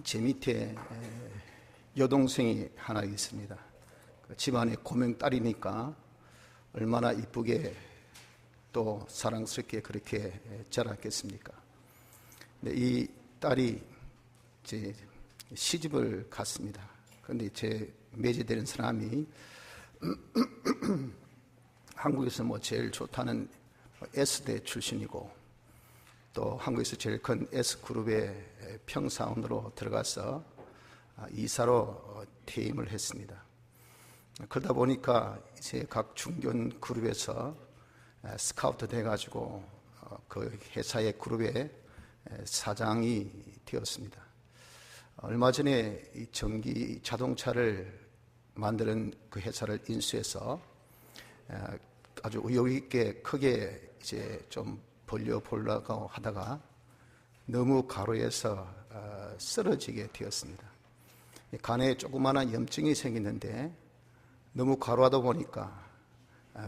제 밑에 여동생이 하나 있습니다. 집안의 고명딸이니까 얼마나 이쁘게 또 사랑스럽게 그렇게 자랐겠습니까? 근데 이 딸이 이제 시집을 갔습니다. 그런데 제 매제되는 사람이 한국에서 제일 좋다는 S대 출신이고 또 한국에서 제일 큰 S그룹의 평사원으로 들어가서 이사로 퇴임을 했습니다. 그러다 보니까 이제 각 중견 그룹에서 스카우트 돼가지고 그 회사의 그룹의 사장이 되었습니다. 얼마 전에 이 전기 자동차를 만드는 그 회사를 인수해서 아주 의욕 있게 크게 이제 좀 벌려보려고 하다가 너무 가로에서 쓰러지게 되었습니다. 간에 조그마한 염증이 생기는데 너무 가로하다 보니까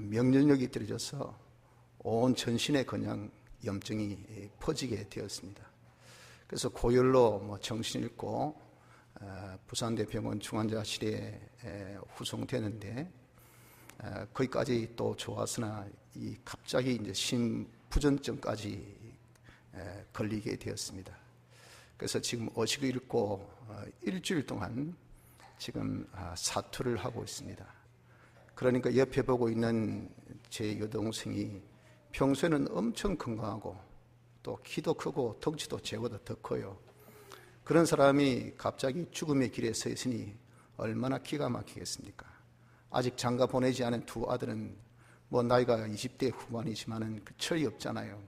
명령력이 떨어져서 온 전신에 그냥 염증이 퍼지게 되었습니다. 그래서 고열로 정신을 잃고 부산대병원 중환자실에 후송되는데 거기까지 또 좋았으나 이 갑자기 이제 심부전증까지 걸리게 되었습니다. 그래서 지금 의식을 잃고 일주일 동안 지금 사투를 하고 있습니다. 그러니까 옆에 보고 있는 제 여동생이 평소에는 엄청 건강하고 또 키도 크고 덩치도 제보다 더 커요. 그런 사람이 갑자기 죽음의 길에 서 있으니 얼마나 기가 막히겠습니까? 아직 장가 보내지 않은 두 아들은 나이가 20대 후반이지만은 철이 없잖아요.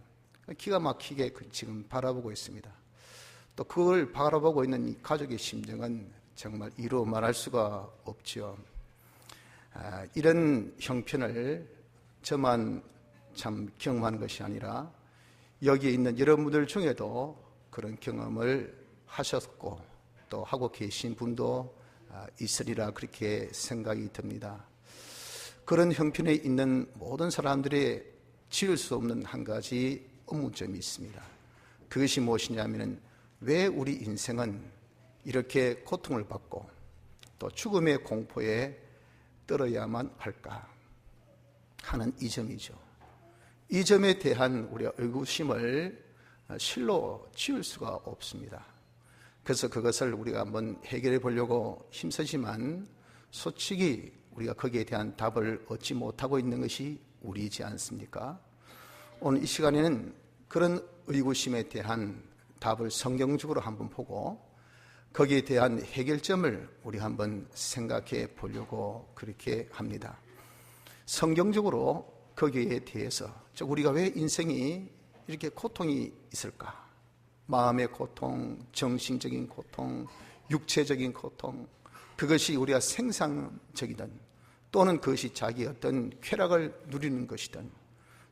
기가 막히게 지금 바라보고 있습니다. 또 그걸 바라보고 있는 이 가족의 심정은 정말 이루 말할 수가 없지요. 이런 형편을 저만 참 경험하는 것이 아니라 여기에 있는 여러분들 중에도 그런 경험을 하셨고 또 하고 계신 분도 있으리라 그렇게 생각이 듭니다. 그런 형편에 있는 모든 사람들의 지을 수 없는 한 가지 의문점이 있습니다. 그것이 무엇이냐면 왜 우리 인생은 이렇게 고통을 받고 또 죽음의 공포에 떨어야만 할까 하는 이 점이죠. 이 점에 대한 우리가 의구심을 실로 지울 수가 없습니다. 그래서 그것을 우리가 한번 해결해 보려고 힘쓰지만 솔직히 우리가 거기에 대한 답을 얻지 못하고 있는 것이 우리이지 않습니까? 오늘 이 시간에는 그런 의구심에 대한 답을 성경적으로 한번 보고 거기에 대한 해결점을 우리 한번 생각해 보려고 그렇게 합니다. 성경적으로 거기에 대해서 즉 우리가 왜 인생이 이렇게 고통이 있을까? 마음의 고통, 정신적인 고통, 육체적인 고통, 그것이 우리가 생산적이든 또는 그것이 자기 어떤 쾌락을 누리는 것이든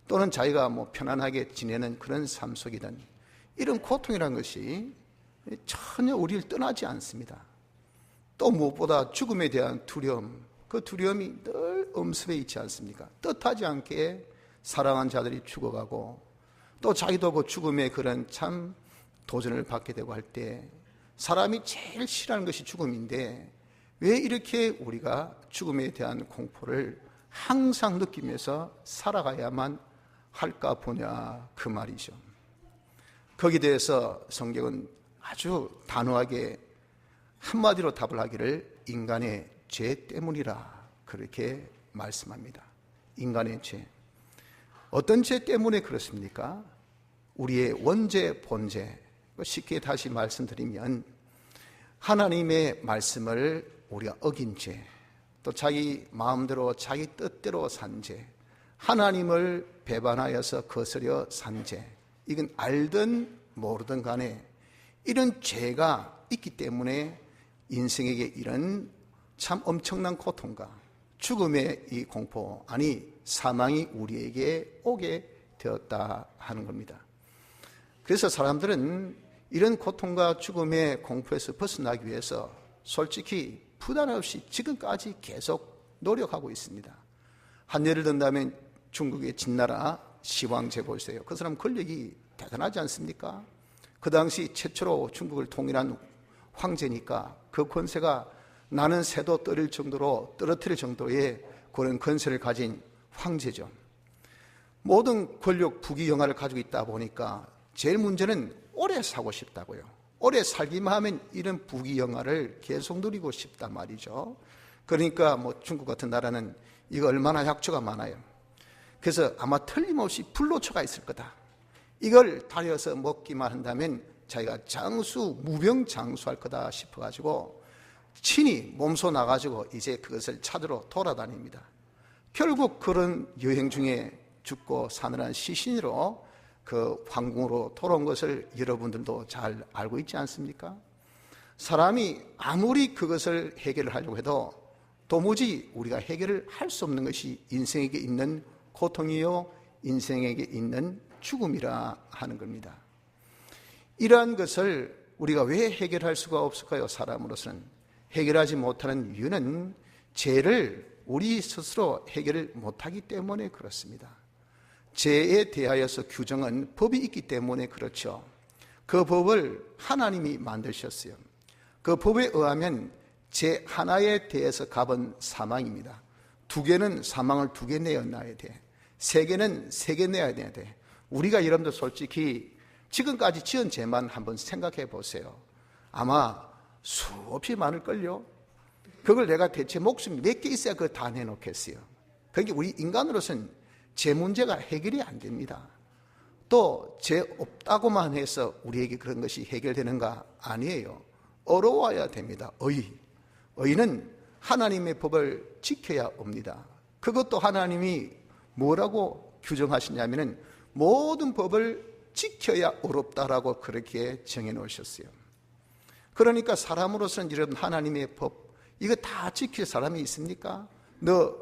또는 자기가 편안하게 지내는 그런 삶 속이든 이런 고통이라는 것이 전혀 우리를 떠나지 않습니다. 또 무엇보다 죽음에 대한 두려움, 그 두려움이 늘 엄습해 있지 않습니까? 뜻하지 않게 사랑한 자들이 죽어가고 또 자기도 그 죽음의 그런 참 도전을 받게 되고 할 때 사람이 제일 싫어하는 것이 죽음인데 왜 이렇게 우리가 죽음에 대한 공포를 항상 느끼면서 살아가야만 할까 보냐 그 말이죠. 거기에 대해서 성경은 아주 단호하게 한마디로 답을 하기를 인간의 죄 때문이라 그렇게 말씀합니다. 인간의 죄. 어떤 죄 때문에 그렇습니까? 우리의 원죄, 본죄. 쉽게 다시 말씀드리면 하나님의 말씀을 우리가 어긴 죄, 또 자기 마음대로 자기 뜻대로 산 죄, 하나님을 배반하여서 거스려 산 죄, 이건 알든 모르든 간에 이런 죄가 있기 때문에 인생에게 이런 참 엄청난 고통과 죽음의 이 공포, 아니 사망이 우리에게 오게 되었다 하는 겁니다. 그래서 사람들은 이런 고통과 죽음의 공포에서 벗어나기 위해서 솔직히 부담 없이 지금까지 계속 노력하고 있습니다. 한 예를 든다면 중국의 진나라 시황제 보세요. 그 사람 권력이 대단하지 않습니까? 그 당시 최초로 중국을 통일한 황제니까 그 권세가 나는 새도 떨어뜨릴 정도의 그런 권세를 가진 황제죠. 모든 권력 부귀영화를 가지고 있다 보니까 제일 문제는 오래 사고 싶다고요. 오래 살기만 하면 이런 부귀영화를 계속 누리고 싶단 말이죠. 그러니까 중국 같은 나라는 이거 얼마나 약초가 많아요. 그래서 아마 틀림없이 불로초가 있을 거다. 이걸 다려서 먹기만 한다면 자기가 무병장수할 거다 싶어가지고 친히 몸소 나가지고 이제 그것을 찾으러 돌아다닙니다. 결국 그런 여행 중에 죽고 사느라는 시신으로 그 황궁으로 돌아온 것을 여러분들도 잘 알고 있지 않습니까? 사람이 아무리 그것을 해결을 하려고 해도 도무지 우리가 해결을 할 수 없는 것이 인생에게 있는 고통이요, 인생에게 있는 죽음이라 하는 겁니다. 이러한 것을 우리가 왜 해결할 수가 없을까요? 사람으로서는 해결하지 못하는 이유는 죄를 우리 스스로 해결을 못하기 때문에 그렇습니다. 죄에 대하여서 규정은 법이 있기 때문에 그렇죠. 그 법을 하나님이 만드셨어요. 그 법에 의하면 죄 하나에 대해서 값은 사망입니다. 2개는 사망을 2개 내어놔야 돼. 3개는 3개 내야 돼. 우리가 여러분들 솔직히 지금까지 지은 죄만 한번 생각해 보세요. 아마 수없이 많을걸요. 그걸 내가 대체 목숨이 몇 개 있어야 그걸 다 내놓겠어요. 그러니까 우리 인간으로서는 죄 문제가 해결이 안 됩니다. 또 죄 없다고만 해서 우리에게 그런 것이 해결되는가? 아니에요. 어려워야 됩니다. 의는 하나님의 법을 지켜야 옵니다. 그것도 하나님이 뭐라고 규정하시냐면은 모든 법을 지켜야 어렵다라고 그렇게 정해 놓으셨어요. 그러니까 사람으로서는 이런 하나님의 법, 이거 다 지킬 사람이 있습니까? 너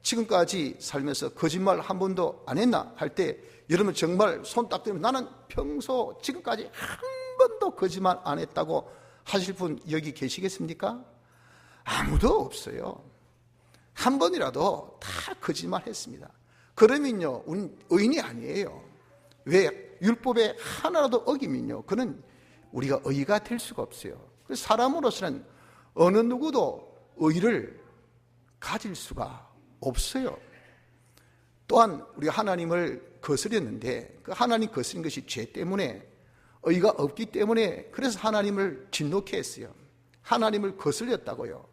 지금까지 살면서 거짓말 한 번도 안 했나? 할 때 여러분 정말 손 딱 들면 나는 평소 지금까지 한 번도 거짓말 안 했다고 하실 분 여기 계시겠습니까? 아무도 없어요. 한 번이라도 다 거짓말 했습니다. 그러면요, 우리는 의인이 아니에요. 왜? 율법에 하나라도 어기면요, 그는 우리가 의가 될 수가 없어요. 그래서 사람으로서는 어느 누구도 의를 가질 수가 없어요. 또한 우리가 하나님을 거스렸는데 그 하나님 거스린 것이 죄 때문에 의가 없기 때문에 그래서 하나님을 진노케 했어요. 하나님을 거슬렸다고요.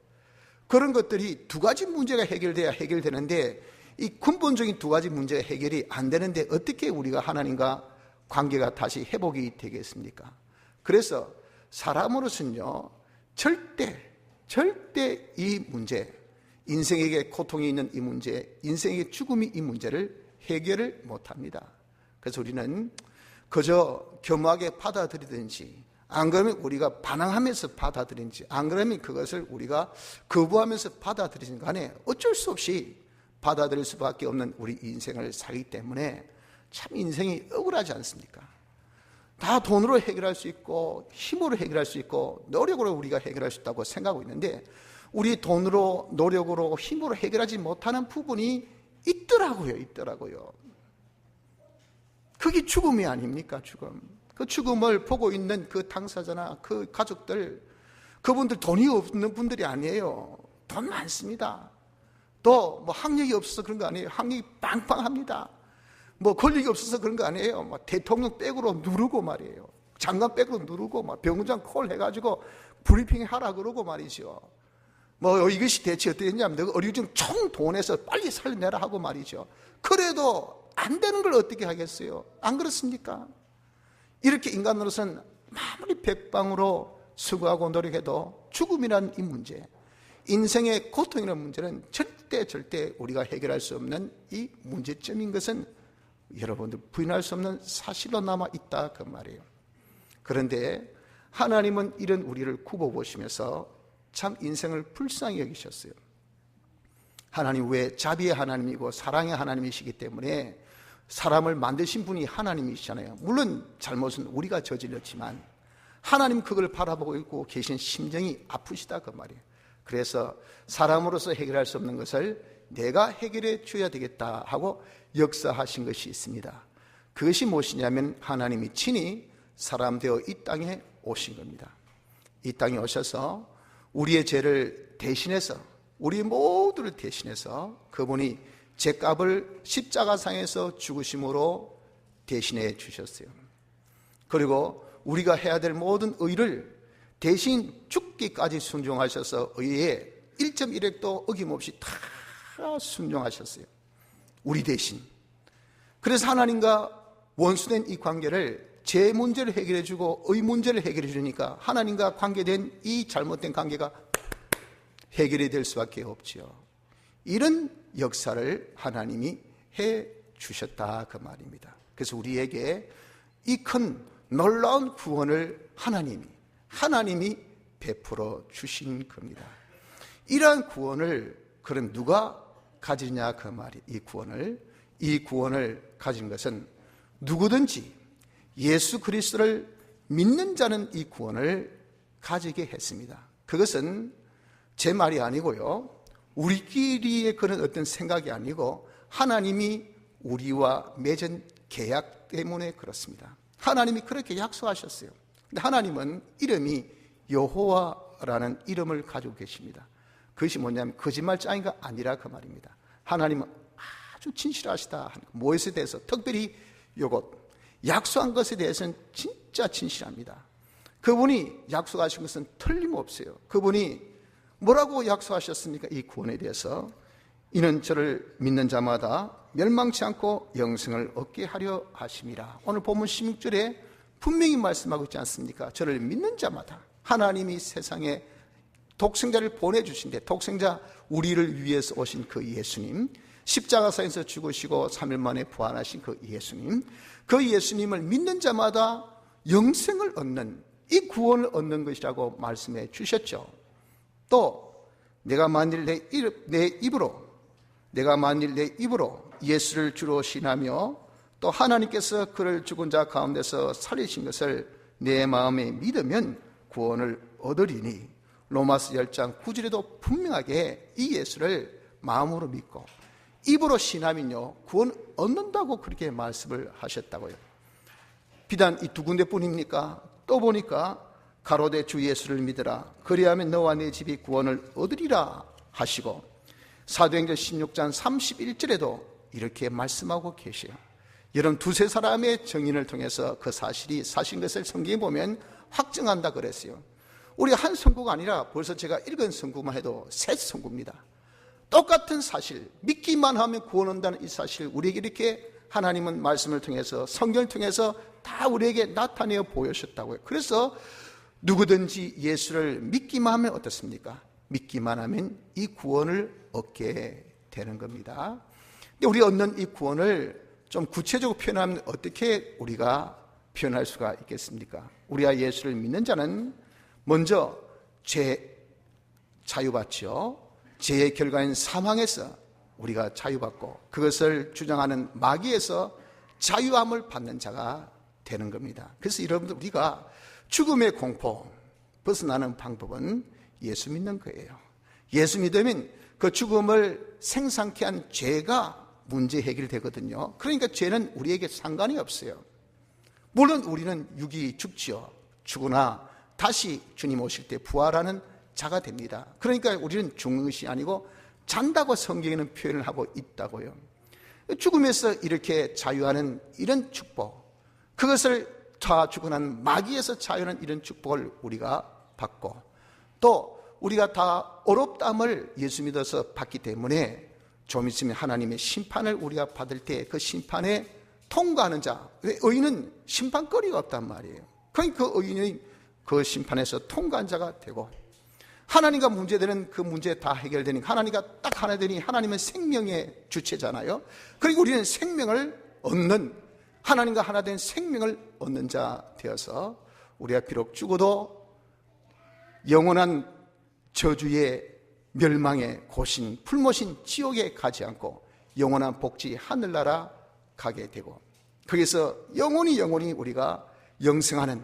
그런 것들이 2가지 문제가 해결돼야 해결되는데 이 근본적인 2가지 문제가 해결이 안 되는데 어떻게 우리가 하나님과 관계가 다시 회복이 되겠습니까? 그래서 사람으로서는요, 절대 이 문제, 인생에게 고통이 있는 이 문제, 인생의 죽음이 이 문제를 해결을 못합니다. 그래서 우리는 그저 겸허하게 받아들이든지, 안 그러면 우리가 반항하면서 받아들이든지, 안 그러면 그것을 우리가 거부하면서 받아들이든 간에 어쩔 수 없이 받아들일 수밖에 없는 우리 인생을 살기 때문에 참 인생이 억울하지 않습니까? 다 돈으로 해결할 수 있고 힘으로 해결할 수 있고 노력으로 우리가 해결할 수 있다고 생각하고 있는데 우리 돈으로 노력으로 힘으로 해결하지 못하는 부분이 있더라고요. 그게 죽음이 아닙니까? 죽음. 그 죽음을 보고 있는 그 당사자나 그 가족들, 그분들 돈이 없는 분들이 아니에요. 돈 많습니다. 또 뭐 학력이 없어서 그런 거 아니에요. 학력이 빵빵합니다. 뭐 권력이 없어서 그런 거 아니에요. 뭐 대통령 백으로 누르고 말이에요. 장관 백으로 누르고 막 병장 콜 해가지고 브리핑 하라 그러고 말이죠. 뭐 이것이 대체 어떻게 했냐면 너가 어류중 총 돈에서 빨리 살려내라 하고 말이죠. 그래도 안 되는 걸 어떻게 하겠어요? 안 그렇습니까? 이렇게 인간으로서는 아무리 백방으로 수고하고 노력해도 죽음이라는 이 문제, 인생의 고통이라는 문제는 절대 우리가 해결할 수 없는 이 문제점인 것은 여러분들 부인할 수 없는 사실로 남아있다 그 말이에요. 그런데 하나님은 이런 우리를 굽어보시면서 참 인생을 불쌍히 여기셨어요. 하나님 왜 자비의 하나님이고 사랑의 하나님이시기 때문에 사람을 만드신 분이 하나님이시잖아요. 물론 잘못은 우리가 저질렀지만 하나님 그걸 바라보고 있고 계신 심정이 아프시다 그 말이에요. 그래서 사람으로서 해결할 수 없는 것을 내가 해결해 줘야 되겠다 하고 역사하신 것이 있습니다. 그것이 무엇이냐면 하나님이 친히 사람 되어 이 땅에 오신 겁니다. 이 땅에 오셔서 우리의 죄를 대신해서, 우리 모두를 대신해서 그분이 죄값을 십자가상에서 죽으심으로 대신해 주셨어요. 그리고 우리가 해야 될 모든 의를 대신 죽기까지 순종하셔서 의에 1.1획도 어김없이 다 순종하셨어요. 우리 대신. 그래서 하나님과 원수된 이 관계를 죄 문제를 해결해 주고 의 문제를 해결해 주니까 하나님과 관계된 이 잘못된 관계가 해결이 될 수밖에 없지요. 이런 역사를 하나님이 해 주셨다 그 말입니다. 그래서 우리에게 이 큰 놀라운 구원을 하나님이 베풀어 주신 겁니다. 이러한 구원을 그럼 누가 가지냐 그 말이, 이 구원을 가진 것은 누구든지 예수 그리스도를 믿는 자는 이 구원을 가지게 했습니다. 그것은 제 말이 아니고요, 우리끼리의 그런 어떤 생각이 아니고 하나님이 우리와 맺은 계약 때문에 그렇습니다. 하나님이 그렇게 약속하셨어요. 근데 하나님은 이름이 여호와라는 이름을 가지고 계십니다. 그것이 뭐냐면 거짓말장이가 아니라 그 말입니다. 하나님은 아주 진실하시다. 무엇에 대해서, 특별히 요것 약속한 것에 대해서는 진짜 진실합니다. 그분이 약속하신 것은 틀림없어요. 그분이 뭐라고 약속하셨습니까? 이 구원에 대해서 이는 저를 믿는 자마다 멸망치 않고 영생을 얻게 하려 하심이라. 오늘 본문 16절에 분명히 말씀하고 있지 않습니까? 저를 믿는 자마다. 하나님이 세상에 독생자를 보내주신데, 독생자 우리를 위해서 오신 그 예수님, 십자가상에서 죽으시고 3일 만에 부활하신 그 예수님을 믿는 자마다 영생을 얻는, 이 구원을 얻는 것이라고 말씀해 주셨죠. 또 내가 만일 내 입으로 예수를 주로 신하며 또 하나님께서 그를 죽은 자 가운데서 살리신 것을 내 마음에 믿으면 구원을 얻으리니, 로마서 10장 9절에도 분명하게 이 예수를 마음으로 믿고 입으로 신하면요 구원 얻는다고 그렇게 말씀을 하셨다고요. 비단 이 두 군데뿐입니까? 또 보니까 가로되 주 예수를 믿으라 그리하면 너와 네 집이 구원을 얻으리라 하시고, 사도행전 16장 31절에도 이렇게 말씀하고 계세요. 여러분, 두세 사람의 증인을 통해서 그 사실이 사신 것을 성경에 보면 확증한다 그랬어요. 우리 한 성구가 아니라 벌써 제가 읽은 성구만 해도 세 성구입니다. 똑같은 사실, 믿기만 하면 구원 얻는다는 이 사실, 우리에게 이렇게 하나님은 말씀을 통해서, 성경을 통해서 다 우리에게 나타내어 보여주셨다고요. 그래서 누구든지 예수를 믿기만 하면 어떻습니까? 믿기만 하면 이 구원을 얻게 되는 겁니다. 근데 우리 얻는 이 구원을 좀 구체적으로 표현하면 어떻게 우리가 표현할 수가 있겠습니까? 우리가 예수를 믿는 자는 먼저 죄 자유받죠. 죄의 결과인 사망에서 우리가 자유받고 그것을 주장하는 마귀에서 자유함을 받는 자가 되는 겁니다. 그래서 여러분들, 우리가 죽음의 공포 벗어나는 방법은 예수 믿는 거예요. 예수 믿으면 그 죽음을 생상케 한 죄가 문제 해결되거든요. 그러니까 죄는 우리에게 상관이 없어요. 물론 우리는 육이 죽지요. 죽으나 다시 주님 오실 때 부활하는 자가 됩니다. 그러니까 우리는 죽는 것이 아니고 잔다고 성경에는 표현을 하고 있다고요. 죽음에서 이렇게 자유하는 이런 축복, 그것을 다 죽어난 마귀에서 자유하는 이런 축복을 우리가 받고, 또 우리가 다 어렵다함을 예수 믿어서 받기 때문에 좀 있으면 하나님의 심판을 우리가 받을 때 그 심판에 통과하는 자, 의인은 심판거리가 없단 말이에요. 그러니까 그 의인이 그 심판에서 통과한 자가 되고, 하나님과 문제되는 그 문제 다 해결되니까 하나님과 딱 하나 되니 하나님은 생명의 주체잖아요. 그리고 우리는 생명을 얻는, 하나님과 하나 된 생명을 얻는 자 되어서 우리가 비록 죽어도 영원한 저주의 멸망의 고신, 풀모신 지옥에 가지 않고 영원한 복지 하늘나라 가게 되고, 거기서 영원히 우리가 영생하는,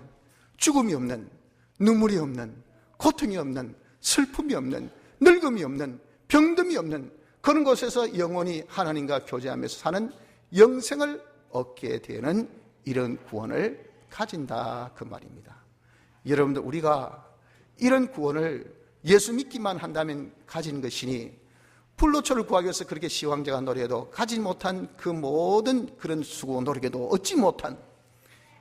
죽음이 없는, 눈물이 없는, 고통이 없는, 슬픔이 없는, 늙음이 없는, 병듦이 없는 그런 곳에서 영원히 하나님과 교제하면서 사는 영생을 얻게 되는 이런 구원을 가진다 그 말입니다. 여러분들, 우리가 이런 구원을 예수 믿기만 한다면 가진 것이니 불로초를 구하기 위해서 그렇게 시황제가 노력해도 가지 못한 그 모든 그런 수고 노력해도 얻지 못한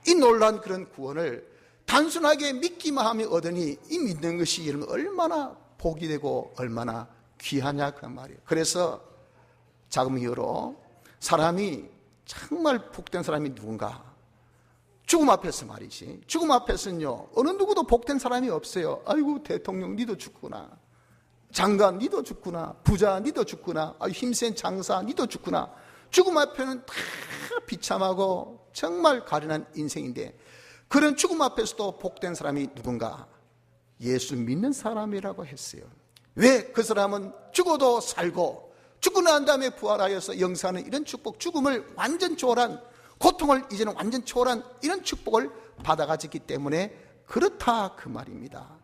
이 놀라운 그런 구원을 단순하게 믿기만 하면 얻으니 이 믿는 것이 여러분 얼마나 복이 되고 얼마나 귀하냐 그 말이에요. 그래서 자금 이후로 사람이 정말 복된 사람이 누군가? 죽음 앞에서 말이지. 죽음 앞에서는요 어느 누구도 복된 사람이 없어요. 아이고 대통령 니도 죽구나, 장관 니도 죽구나, 부자 니도 죽구나, 힘센 장사 니도 죽구나. 죽음 앞에는 다 비참하고 정말 가련한 인생인데 그런 죽음 앞에서도 복된 사람이 누군가? 예수 믿는 사람이라고 했어요. 왜? 그 사람은 죽어도 살고 죽고 난 다음에 부활하여서 영생하는 이런 축복, 죽음을 완전 초월한, 고통을 이제는 완전 초월한 이런 축복을 받아가졌기 때문에 그렇다 그 말입니다.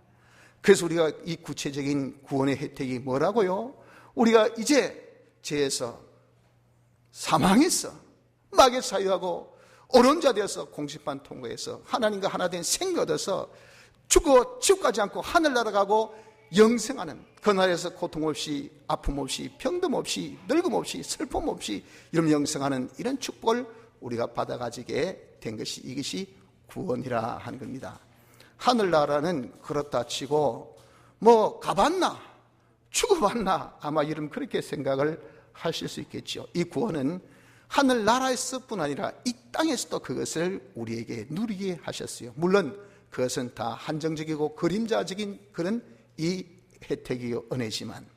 그래서 우리가 이 구체적인 구원의 혜택이 뭐라고요? 우리가 이제 죄에서, 사망에서, 마귀의 사유하고 오른자 되어서 공심판 통과해서 하나님과 하나 된 생명 얻어서 죽어 지옥가지 않고 하늘 날아가고 영생하는, 그날에서 고통 없이, 아픔 없이, 병듦 없이, 늙음 없이, 슬픔 없이 이런 영생하는 이런 축복을 우리가 받아가지게 된 것이, 이것이 구원이라 하는 겁니다. 하늘나라는 그렇다 치고 뭐 가봤나 죽어봤나 아마 이런 그렇게 생각을 하실 수 있겠죠. 이 구원은 하늘나라에서뿐 아니라 이 땅에서도 그것을 우리에게 누리게 하셨어요. 물론 그것은 다 한정적이고 그림자적인 그런 이 혜택이요 은혜지만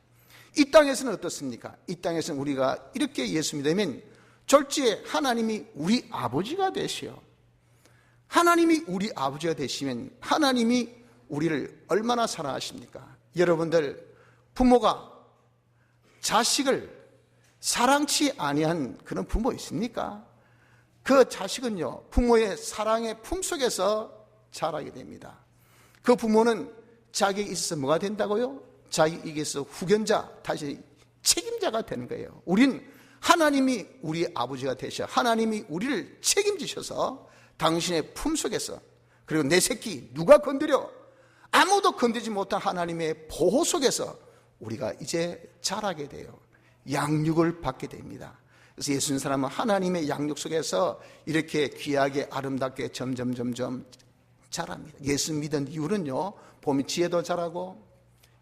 이 땅에서는 어떻습니까? 이 땅에서는 우리가 이렇게 예수 믿으면 졸지에 하나님이 우리 아버지가 되시오. 하나님이 우리 아버지가 되시면 하나님이 우리를 얼마나 사랑하십니까? 여러분들 부모가 자식을 사랑치 아니한 그런 부모 있습니까? 그 자식은요 부모의 사랑의 품속에서 자라게 됩니다. 그 부모는 자기에게 있어서 뭐가 된다고요? 자기에게 있어서 후견자, 다시 책임자가 되는 거예요. 우린 하나님이 우리 아버지가 되셔, 하나님이 우리를 책임지셔서 당신의 품속에서, 그리고 내 새끼 누가 건드려? 아무도 건드리지 못한 하나님의 보호 속에서 우리가 이제 자라게 돼요. 양육을 받게 됩니다. 그래서 예수 믿는 사람은 하나님의 양육 속에서 이렇게 귀하게 아름답게 점점 자랍니다. 예수 믿은 이유는요 보면 지혜도 자라고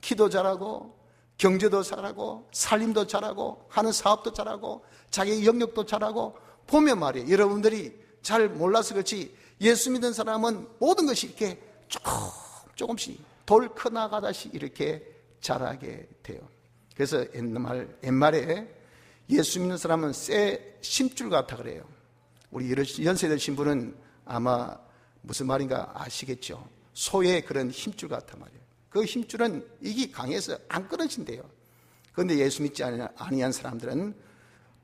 키도 자라고 경제도 자라고 살림도 자라고 하는 사업도 자라고 자기의 영역도 자라고 보면 말이에요. 여러분들이 잘 몰라서 그렇지 예수 믿은 사람은 모든 것이 이렇게 조금씩 돌 커나가다시 이렇게 자라게 돼요. 그래서 옛말에 예수 믿는 사람은 새 심줄 같아 그래요. 우리 연세 드신 분은 아마 무슨 말인가 아시겠죠. 소의 그런 힘줄 같아 말이에요. 그 힘줄은 이게 강해서 안 끊어진대요. 그런데 예수 믿지 아니한 사람들은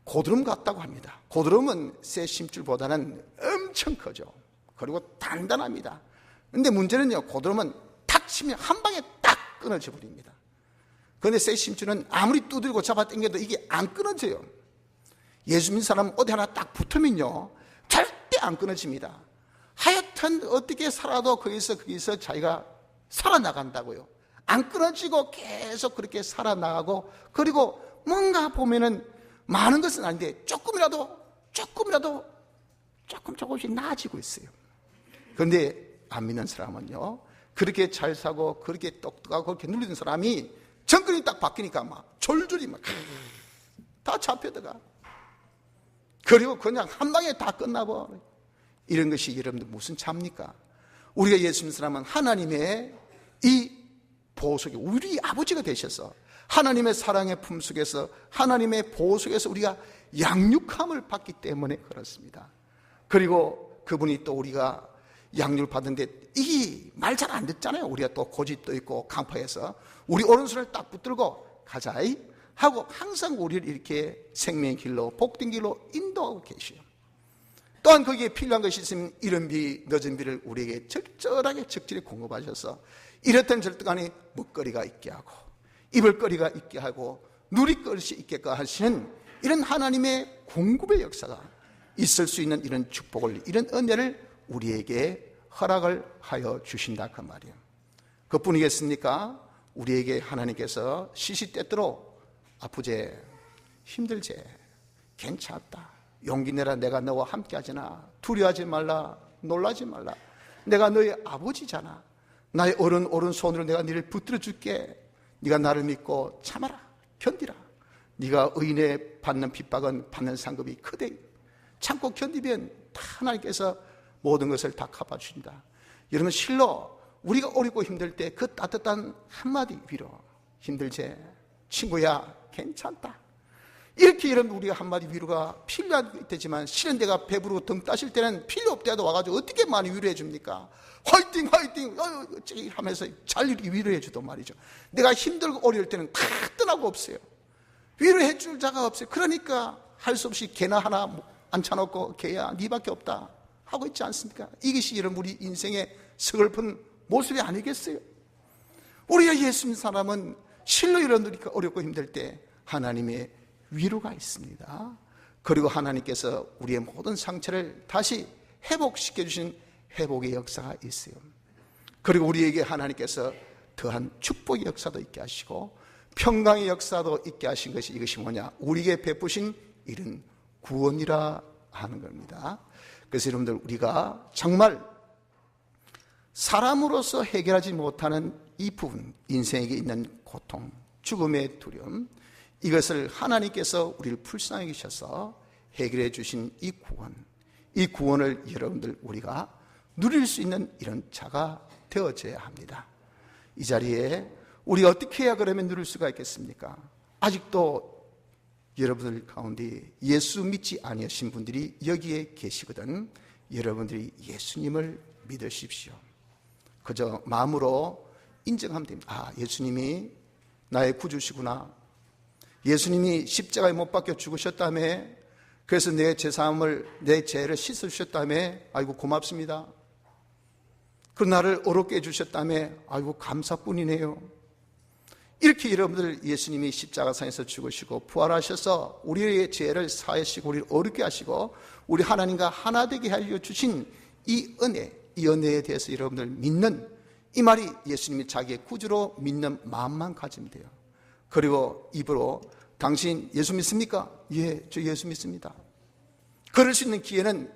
고드름 같다고 합니다. 고드름은 새 심줄보다는 엄청 커져. 그리고 단단합니다. 그런데 문제는요 고드름은 탁 치면 한 방에 딱 끊어져 버립니다. 그런데 새 심줄은 아무리 두드리고 잡아당겨도 이게 안 끊어져요. 예수 믿는 사람은 어디 하나 딱 붙으면요 절대 안 끊어집니다. 하여튼 어떻게 살아도 거기서 자기가 살아나간다고요. 안 끊어지고 계속 그렇게 살아나가고, 그리고 뭔가 보면은 많은 것은 아닌데 조금씩 나아지고 있어요. 그런데 안 믿는 사람은요 그렇게 잘 사고 그렇게 똑똑하고 그렇게 누리던 사람이 정권이 딱 바뀌니까 막 졸졸이 막 다 잡혀들어가. 그리고 그냥 한 방에 다 끝나버려요. 이런 것이 여러분들 무슨 차입니까? 우리가 예수 믿는 사람은 하나님의 이 보호 속에 우리 아버지가 되셔서 하나님의 사랑의 품 속에서 하나님의 보호 속에서 우리가 양육함을 받기 때문에 그렇습니다. 그리고 그분이 또 우리가 양육을 받는데 이게 말 잘 안 듣잖아요. 우리가 또 고집도 있고 강파해서 우리 오른손을 딱 붙들고 가자이 하고 항상 우리를 이렇게 생명의 길로 복된 길로 인도하고 계시요. 또한 거기에 필요한 것이 있으면 이른 비 늦은 비를 우리에게 적절하게 적절히 공급하셔서 이렇든 저렇든 먹거리가 있게 하고 입을거리가 있게 하고 누릴것이 있게 하시는 이런 하나님의 공급의 역사가 있을 수 있는 이런 축복을, 이런 은혜를 우리에게 허락을 하여 주신다 그 말이에요. 그뿐이겠습니까? 우리에게 하나님께서 시시때때로 아프제, 힘들제, 괜찮다, 용기 내라, 내가 너와 함께 하잖아, 두려워하지 말라, 놀라지 말라, 내가 너의 아버지잖아, 나의 오른손으로 내가 너를 붙들어 줄게, 네가 나를 믿고 참아라, 견디라, 네가 의인의 받는 핍박은 받는 상급이 크대, 참고 견디면 다 하나님께서 모든 것을 다 갚아주신다. 여러분, 실로 우리가 어렵고 힘들 때 그 따뜻한 한마디 위로, 힘들제, 친구야 괜찮다, 이렇게 여러분 우리가 한마디 위로가 필요할 때지만, 실은 내가 배부르고 등 따실 때는 필요 없대도 와가지고 어떻게 많이 위로해 줍니까? 화이팅 화이팅 하면서 잘 위로해 주단 말이죠. 내가 힘들고 어려울 때는 다 떠나고 없어요. 위로해 줄 자가 없어요. 그러니까 할 수 없이 개나 하나 앉혀놓고, 개야 네밖에 없다 하고 있지 않습니까? 이것이 여러분 우리 인생의 서글픈 모습이 아니겠어요? 우리가 예수 믿는 사람은 실로 여러분들이 어렵고 힘들 때 하나님의 위로가 있습니다. 그리고 하나님께서 우리의 모든 상처를 다시 회복시켜 주신 회복의 역사가 있어요. 그리고 우리에게 하나님께서 더한 축복의 역사도 있게 하시고 평강의 역사도 있게 하신 것이, 이것이 뭐냐? 우리에게 베푸신 이런 구원이라 하는 겁니다. 그래서 여러분들, 우리가 정말 사람으로서 해결하지 못하는 이 부분, 인생에게 있는 고통, 죽음의 두려움, 이것을 하나님께서 우리를 불쌍히 여기셔서 해결해 주신 이 구원을 여러분들 우리가 누릴 수 있는 이런 자가 되어져야 합니다. 이 자리에 우리가 어떻게 해야 그러면 누릴 수가 있겠습니까? 아직도 여러분들 가운데 예수 믿지 아니하신 분들이 여기에 계시거든. 여러분들이 예수님을 믿으십시오. 그저 마음으로 인정하면 됩니다. 아, 예수님이 나의 구주시구나, 예수님이 십자가에 못 박혀 죽으셨다며, 그래서 내 죄사함을, 내 죄를 씻어주셨다며, 아이고 고맙습니다. 그 나를 어렵게 해주셨다며, 아이고 감사뿐이네요. 이렇게 여러분들 예수님이 십자가상에서 죽으시고 부활하셔서 우리의 죄를 사하시고 우리를 어렵게 하시고 우리 하나님과 하나 되게 하여 주신 이 은혜, 이 은혜에 대해서 여러분들 믿는, 이 말이 예수님이 자기의 구주로 믿는 마음만 가지면 돼요. 그리고 입으로 당신 예수 믿습니까? 예, 저 예수 믿습니다. 그럴 수 있는 기회는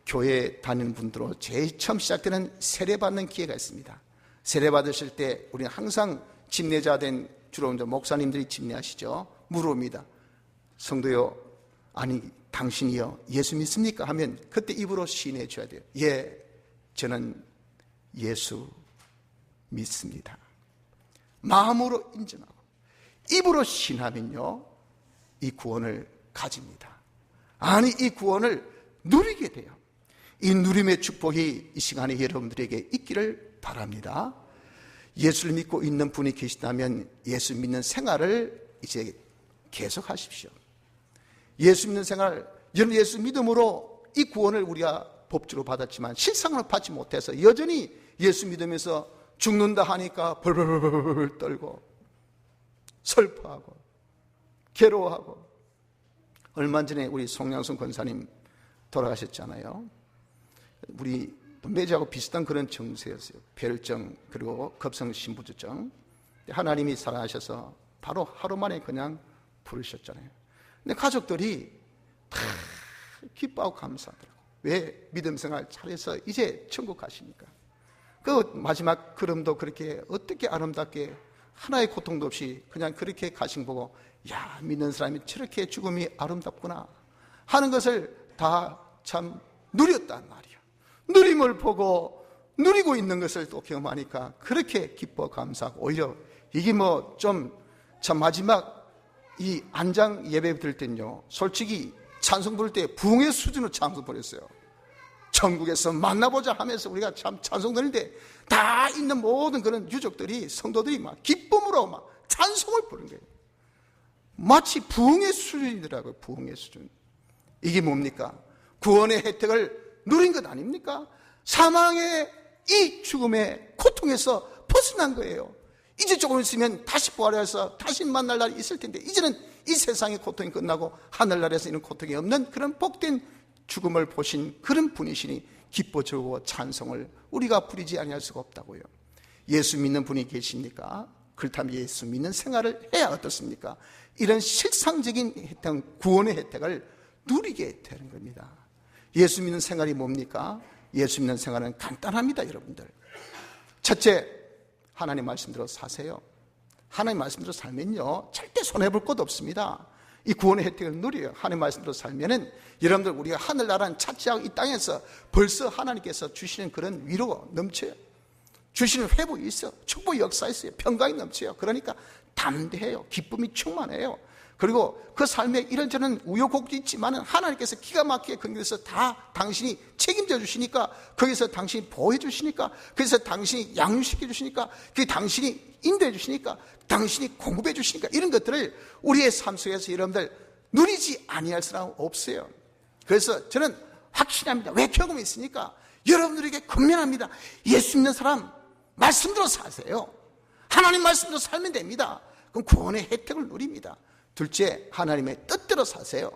교회 다니는 분들로 제일 처음 시작되는 세례받는 기회가 있습니다. 세례받으실 때 우리는 항상 집례자 된 주로 목사님들이 집례하시죠. 물어봅니다. 성도요, 아니 당신이요 예수 믿습니까? 하면 그때 입으로 시인해 줘야 돼요. 예, 저는 예수 믿습니다. 마음으로 인정하고 입으로 신하면요, 이 구원을 가집니다. 아니, 이 구원을 누리게 돼요. 이 누림의 축복이 이 시간에 여러분들에게 있기를 바랍니다. 예수를 믿고 있는 분이 계시다면 예수 믿는 생활을 이제 계속하십시오. 예수 믿는 생활, 여러분 예수 믿음으로 이 구원을 우리가 법주로 받았지만 실상을 받지 못해서 여전히 예수 믿으면서 죽는다 하니까 벌벌벌 떨고 슬퍼하고 괴로워하고. 얼마 전에 우리 송양순 권사님 돌아가셨잖아요. 우리 매주하고 비슷한 그런 정세였어요. 폐혈증 그리고 급성신부주증. 하나님이 사랑하셔서 바로 하루 만에 그냥 부르셨잖아요. 근데 가족들이 다 기뻐하고 감사하더라고요. 왜? 믿음 생활 잘해서 이제 천국 가시니까. 그 마지막 걸음도 그렇게 어떻게 아름답게 하나의 고통도 없이 그냥 그렇게 가신 보고, 야, 믿는 사람이 저렇게 죽음이 아름답구나 하는 것을 다 참 누렸단 말이야. 누림을 보고 누리고 있는 것을 또 경험하니까 그렇게 기뻐 감사하고, 오히려 이게 뭐 좀 참 마지막 이 안장 예배 드릴 때는요, 솔직히 찬송 부를 때 부흥의 수준으로 찬송 부렸어요. 천국에서 만나보자 하면서 우리가 참 찬송 드리는데 다 있는 모든 그런 유족들이, 성도들이 막 기쁨으로 막 찬송을 부른 거예요. 마치 부흥의 수준이더라고요. 부흥의 수준. 이게 뭡니까? 구원의 혜택을 누린 것 아닙니까? 사망의 이 죽음의 고통에서 벗어난 거예요. 이제 조금 있으면 다시 부활해서 다시 만날 날이 있을 텐데, 이제는 이 세상의 고통이 끝나고 하늘나라에서 이런 고통이 없는 그런 복된 죽음을 보신 그런 분이시니 기뻐 즐거워 찬송을 우리가 부리지 아니할 수가 없다고요. 예수 믿는 분이 계십니까? 그렇다면 예수 믿는 생활을 해야 어떻습니까? 이런 실상적인 혜택, 구원의 혜택을 누리게 되는 겁니다. 예수 믿는 생활이 뭡니까? 예수 믿는 생활은 간단합니다, 여러분들. 첫째, 하나님 말씀대로 사세요. 하나님 말씀대로 살면요, 절대 손해볼 것도 없습니다. 이 구원의 혜택을 누려요. 하나님 말씀대로 살면은 여러분들, 우리가 하늘나라는 차지하고 이 땅에서 벌써 하나님께서 주시는 그런 위로가 넘쳐요. 주시는 회복이 있어요. 축복의 역사 있어요. 평강이 넘쳐요. 그러니까 담대해요. 기쁨이 충만해요. 그리고 그 삶에 이런저런 우여곡절이 있지만 하나님께서 기가 막히게 거기서 다 당신이 책임져 주시니까, 거기서 당신이 보호해 주시니까, 거기서 당신이 양육시켜 주시니까, 그 당신이 인도해 주시니까, 당신이 공급해 주시니까, 이런 것들을 우리의 삶 속에서 여러분들 누리지 아니할 사람은 없어요. 그래서 저는 확신합니다. 왜 경험이 있으니까 여러분들에게 권면합니다. 예수 믿는 사람 말씀대로 사세요. 하나님 말씀대로 살면 됩니다. 그럼 구원의 혜택을 누립니다. 둘째, 하나님의 뜻대로 사세요.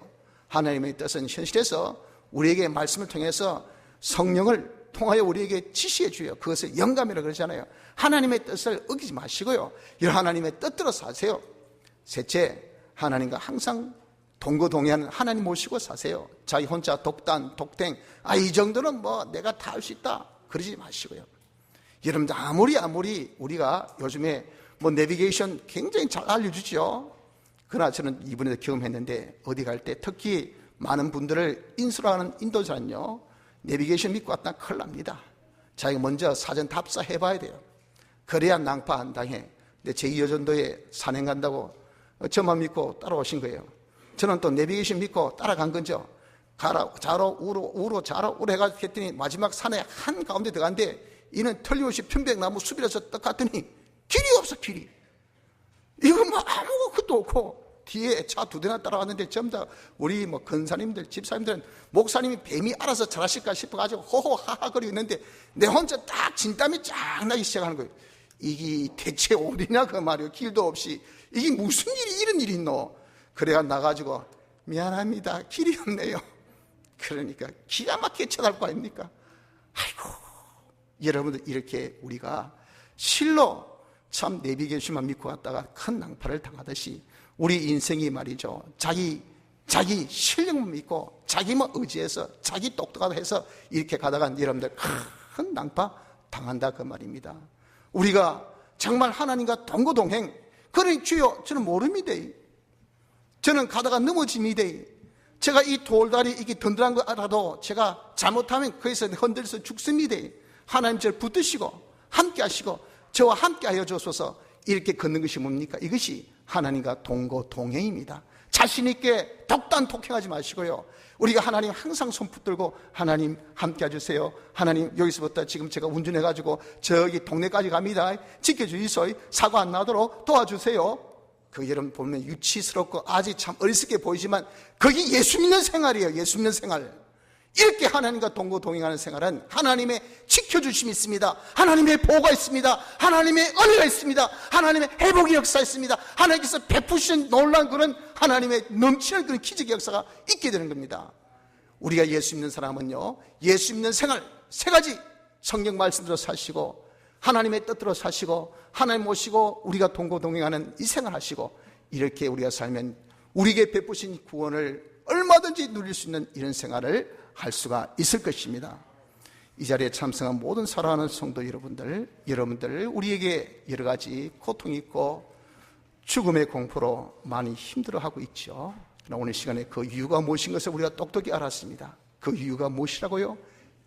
하나님의 뜻은 현실에서 우리에게 말씀을 통해서 성령을 통하여 우리에게 지시해 주어요. 그것을 영감이라고 그러잖아요. 하나님의 뜻을 어기지 마시고요, 이 하나님의 뜻대로 사세요. 셋째, 하나님과 항상 동거동의하는 하나님 모시고 사세요. 자기 혼자 독단, 독탱, 이 정도는 뭐 내가 다 할 수 있다, 그러지 마시고요. 여러분들, 아무리 우리가 요즘에 뭐 내비게이션 굉장히 잘 알려주죠. 그러나 저는 이번에 경험했는데, 어디 갈 때 특히 많은 분들을 인수하는 인도자는요, 내비게이션 믿고 왔다 큰일 납니다. 자기가 먼저 사전 답사해 봐야 돼요. 그래야 낭파 안 당해. 근데 제2여전도에 산행 간다고 저만 믿고 따라오신 거예요. 저는 또 내비게이션 믿고 따라간 건죠. 가라, 좌로, 우로, 좌로, 우로 해가지고 했더니 마지막 산에 한가운데 들어갔는데, 이는 틀림없이 편백나무 숲이라서 딱 갔더니 길이 없어, 길이. 이건 뭐 아무것도 없고, 뒤에 차 2대나 따라왔는데 전부 다 우리 뭐 근사님들, 집사님들은 목사님이 뱀이 알아서 잘하실까 싶어가지고 호호하하 거리고 있는데, 내 혼자 딱 진땀이 쫙 나기 시작하는 거예요. 이게 대체 어디냐 그 말이에요. 길도 없이. 이게 무슨 일이 이런 일이 있노? 그래가 나가지고 미안합니다, 길이 없네요. 그러니까 기가 막히게 쳐다볼 거 아닙니까? 아이고, 여러분들, 이렇게 우리가 실로 참 내비게이션만 믿고 갔다가 큰 낭파를 당하듯이 우리 인생이 말이죠, 자기 실력만 믿고 자기만 의지해서 자기 똑똑하다 해서 이렇게 가다가 여러분들 큰 낭파 당한다, 그 말입니다. 우리가 정말 하나님과 동거동행, 그러니 주여 저는 모릅니다, 저는 가다가 넘어집니다, 제가 이 돌다리 이게 든든한 거 알아도 제가 잘못하면 거기서 흔들려서 죽습니다. 하나님 저를 붙드시고 함께 하시고 저와 함께 하여 주소서. 이렇게 걷는 것이 뭡니까? 이것이 하나님과 동거동행입니다. 자신 있게 독단 독행하지 마시고요, 우리가 하나님 항상 손 붙들고 하나님 함께 해주세요. 하나님 여기서부터 지금 제가 운전해가지고 저기 동네까지 갑니다. 지켜주이소이. 사고 안 나도록 도와주세요. 그 여러분 보면 유치스럽고 아직 참 어리석게 보이지만 그게 예수 믿는 생활이에요. 예수 믿는 생활. 이렇게 하나님과 동거동행하는 생활은 하나님의 지켜주심이 있습니다. 하나님의 보호가 있습니다. 하나님의 은혜가 있습니다. 하나님의 회복의 역사 있습니다. 하나님께서 베푸신 놀라운 그런 하나님의 넘치는 그런 기적의 역사가 있게 되는 겁니다. 우리가 예수 믿는 사람은요, 예수 믿는 생활 3가지 성경 말씀대로 사시고 하나님의 뜻대로 사시고 하나님 모시고 우리가 동거동행하는 이 생활하시고, 이렇게 우리가 살면 우리에게 베푸신 구원을 얼마든지 누릴 수 있는 이런 생활을 할 수가 있을 것입니다. 이 자리에 참석한 모든 사랑하는 성도 여러분들 우리에게 여러 가지 고통이 있고 죽음의 공포로 많이 힘들어하고 있죠. 그러나 오늘 시간에 그 이유가 무엇인 것을 우리가 똑똑히 알았습니다. 그 이유가 무엇이라고요?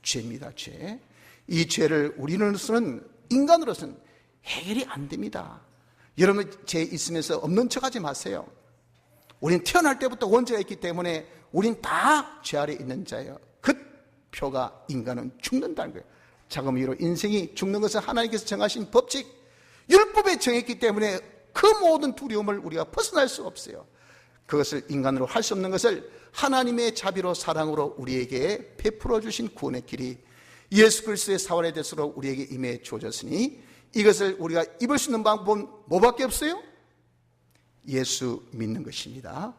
죄입니다. 죄. 이 죄를 우리로서는, 인간으로서는 해결이 안 됩니다. 여러분, 죄 있으면서 없는 척하지 마세요. 우린 태어날 때부터 원죄가 있기 때문에 우린 다 죄 아래 있는 자예요. 그 표가 인간은 죽는다는 거예요. 작은 이유로 인생이 죽는 것은 하나님께서 정하신 법칙, 율법에 정했기 때문에 그 모든 두려움을 우리가 벗어날 수 없어요. 그것을 인간으로 할 수 없는 것을 하나님의 자비로 사랑으로 우리에게 베풀어 주신 구원의 길이 예수 그리스도의 사원의 대수로 우리에게 임해 주어졌으니, 이것을 우리가 입을 수 있는 방법은 뭐밖에 없어요? 예수 믿는 것입니다.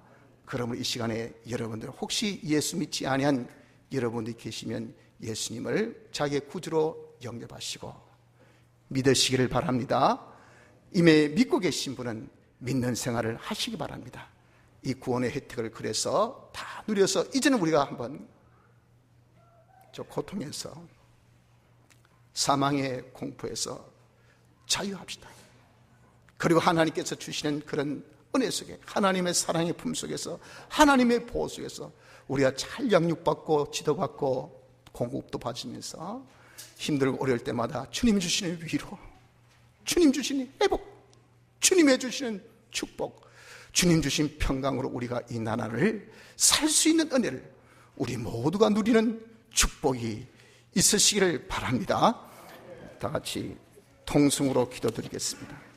그러면 이 시간에 여러분들, 혹시 예수 믿지 아니한 여러분들이 계시면 예수님을 자기의 구주로 영접하시고 믿으시기를 바랍니다. 이미 믿고 계신 분은 믿는 생활을 하시기 바랍니다. 이 구원의 혜택을 그래서 다 누려서 이제는 우리가 한번 저 고통에서, 사망의 공포에서 자유합시다. 그리고 하나님께서 주시는 그런 은혜 속에, 하나님의 사랑의 품 속에서, 하나님의 보호 속에서 우리가 잘 양육받고 지도받고 공급도 받으면서 힘들고 어려울 때마다 주님 주시는 위로, 주님 주시는 회복, 주님의 주시는 축복, 주님 주신 평강으로 우리가 이 나라를 살 수 있는 은혜를 우리 모두가 누리는 축복이 있으시기를 바랍니다. 다 같이 통성으로 기도드리겠습니다.